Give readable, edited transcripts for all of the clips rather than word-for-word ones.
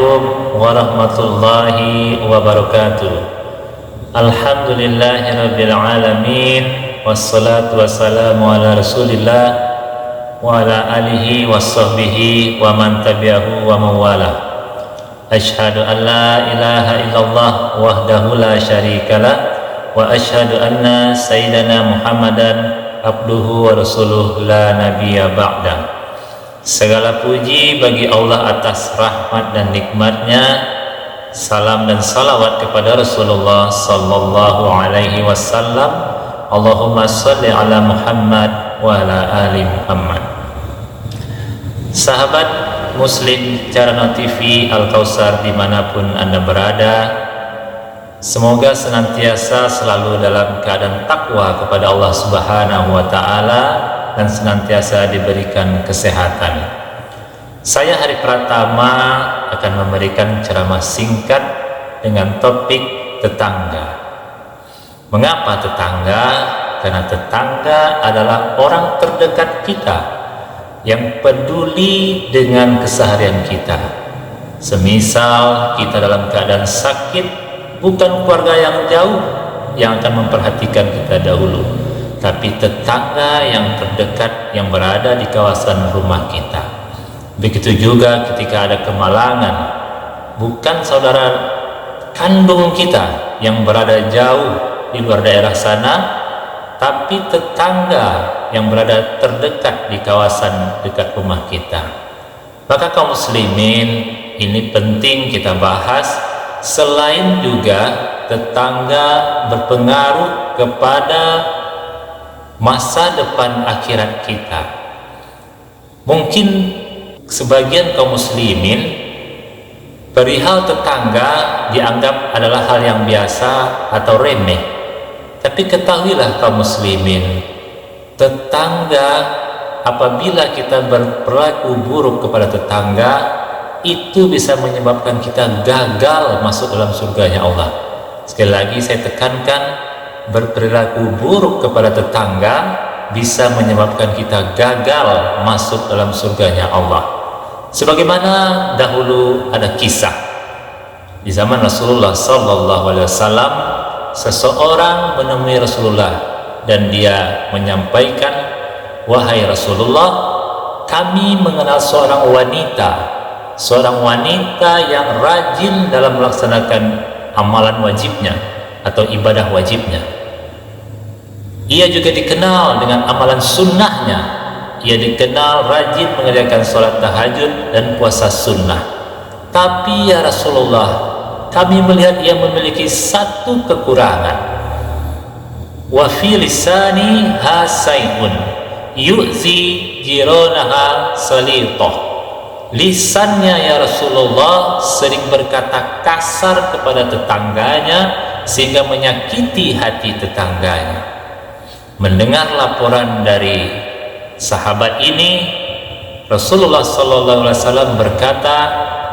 Assalamualaikum warahmatullahi wabarakatuh. Alhamdulillahirabbil alamin, wassalatu wassalamu ala Rasulillah wa ala alihi washabbihi wa man tabi'ahu wa mawala. Asyhadu an la ilaha illallah wahdahu la syarikalah wa asyhadu anna sayyidana Muhammadan abduhu wa rasuluh la nabiyya ba'da. Segala puji bagi Allah atas rahmat dan nikmatnya. Salam dan salawat kepada Rasulullah sallallahu alaihi wasallam. Allahumma sholli ala Muhammad wa ala ali Muhammad. Sahabat Muslim Carano TV Al-Kausar dimanapun Anda berada, semoga senantiasa selalu dalam keadaan takwa kepada Allah Subhanahu wa Ta'ala dan senantiasa diberikan kesehatan. Saya Hari Pratama akan memberikan ceramah singkat dengan topik tetangga. Mengapa tetangga? Karena tetangga adalah orang terdekat kita yang peduli dengan keseharian kita. Semisal kita dalam keadaan sakit, bukan keluarga yang jauh yang akan memperhatikan kita dahulu, tapi tetangga yang terdekat yang berada di kawasan rumah kita. Begitu juga ketika ada kemalangan, bukan saudara kandung kita yang berada jauh di luar daerah sana, tapi tetangga yang berada terdekat di kawasan dekat rumah kita. Maka kaum muslimin, ini penting kita bahas. Selain juga tetangga berpengaruh kepada masa depan akhirat kita. Mungkin sebagian kaum muslimin perihal tetangga dianggap adalah hal yang biasa atau remeh. Tapi ketahuilah kaum muslimin, tetangga, apabila kita berperilaku buruk kepada tetangga, itu bisa menyebabkan kita gagal masuk dalam surganya Allah. Sekali lagi saya tekankan, berperilaku buruk kepada tetangga bisa menyebabkan kita gagal masuk dalam surganya Allah. Sebagaimana dahulu ada kisah di zaman Rasulullah sallallahu alaihi wasallam, seseorang menemui Rasulullah dan dia menyampaikan, "Wahai Rasulullah, kami mengenal seorang wanita yang rajin dalam melaksanakan amalan wajibnya atau ibadah wajibnya. Ia juga dikenal dengan amalan sunnahnya. Ia dikenal rajin mengerjakan sholat tahajud dan puasa sunnah. Tapi ya Rasulullah, kami melihat ia memiliki satu kekurangan. Wa fi lisani hasaiun yu'zi jironaha salitoh." Lisannya ya Rasulullah sering berkata kasar kepada tetangganya sehingga menyakiti hati tetangganya. Mendengar laporan dari sahabat ini, Rasulullah SAW berkata,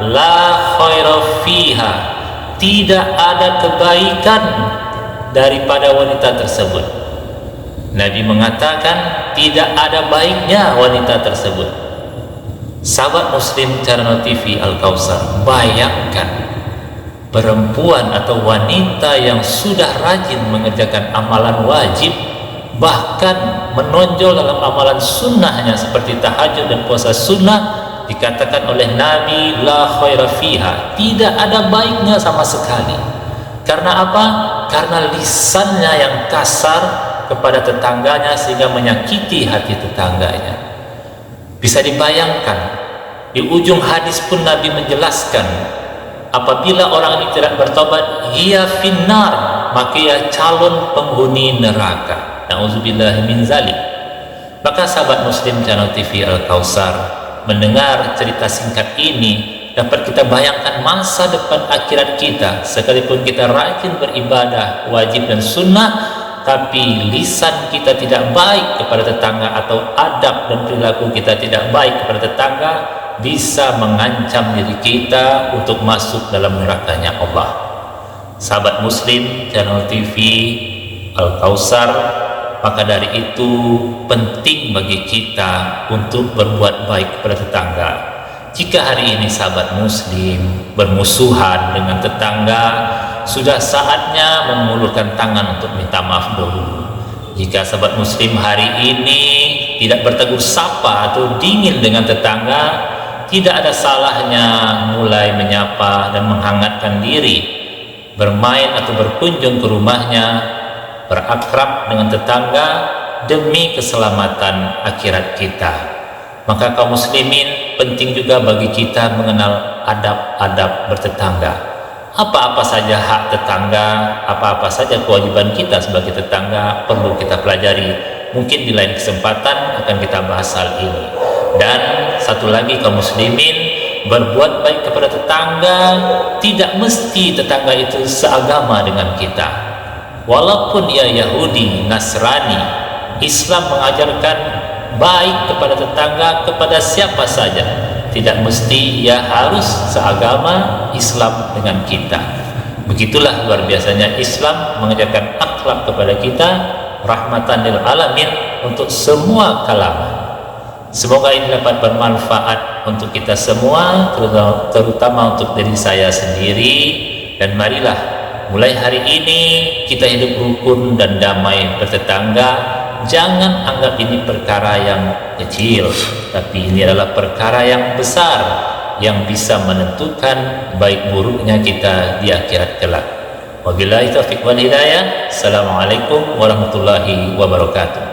"La khaira fiha," tidak ada kebaikan daripada wanita tersebut. Nabi mengatakan tidak ada baiknya wanita tersebut. Sahabat Muslim Carano TV Al-Kausar, bayangkan perempuan atau wanita yang sudah rajin mengerjakan amalan wajib, bahkan menonjol dalam amalan sunnahnya seperti tahajud dan puasa sunnah, dikatakan oleh Nabi la khaira fiha, tidak ada baiknya sama sekali. Karena apa? Karena lisannya yang kasar kepada tetangganya sehingga menyakiti hati tetangganya. Bisa dibayangkan, di ujung hadis pun Nabi menjelaskan, apabila orang ini tidak bertobat, ia finnar, maka ia calon penghuni neraka. Na'udzubillahi min zalik. Maka sahabat Muslim Channel TV Al-Kausar, mendengar cerita singkat ini dapat kita bayangkan masa depan akhirat kita. Sekalipun kita rajin beribadah wajib dan sunnah, tapi lisan kita tidak baik kepada tetangga atau adab dan perilaku kita tidak baik kepada tetangga, bisa mengancam diri kita untuk masuk dalam nerakanya Allah. Sahabat Muslim Channel TV Al-Kausar, maka dari itu penting bagi kita untuk berbuat baik kepada tetangga. Jika hari ini sahabat muslim bermusuhan dengan tetangga, sudah saatnya mengulurkan tangan untuk minta maaf dulu. Jika sahabat muslim hari ini tidak bertegur sapa atau dingin dengan tetangga, tidak ada salahnya mulai menyapa dan menghangatkan diri, bermain atau berkunjung ke rumahnya, berakrab dengan tetangga demi keselamatan akhirat kita. Maka kaum muslimin, penting juga bagi kita mengenal adab-adab bertetangga. Apa-apa saja hak tetangga, apa-apa saja kewajiban kita sebagai tetangga perlu kita pelajari. Mungkin di lain kesempatan akan kita bahas hal ini. Dan satu lagi kaum muslimin, berbuat baik kepada tetangga tidak mesti tetangga itu seagama dengan kita. Walaupun ia Yahudi, Nasrani, Islam mengajarkan baik kepada tetangga, kepada siapa saja. Tidak mesti ia harus seagama Islam dengan kita. Begitulah luar biasanya Islam mengajarkan akhlak kepada kita, rahmatan lil alamin, untuk semua kalangan. Semoga ini dapat bermanfaat untuk kita semua, terutama untuk diri saya sendiri. Dan marilah mulai hari ini kita hidup rukun dan damai bertetangga. Jangan anggap ini perkara yang kecil, tapi ini adalah perkara yang besar yang bisa menentukan baik buruknya kita di akhirat kelak. Wabillahi taufiq wal hidayah. Assalamualaikum warahmatullahi wabarakatuh.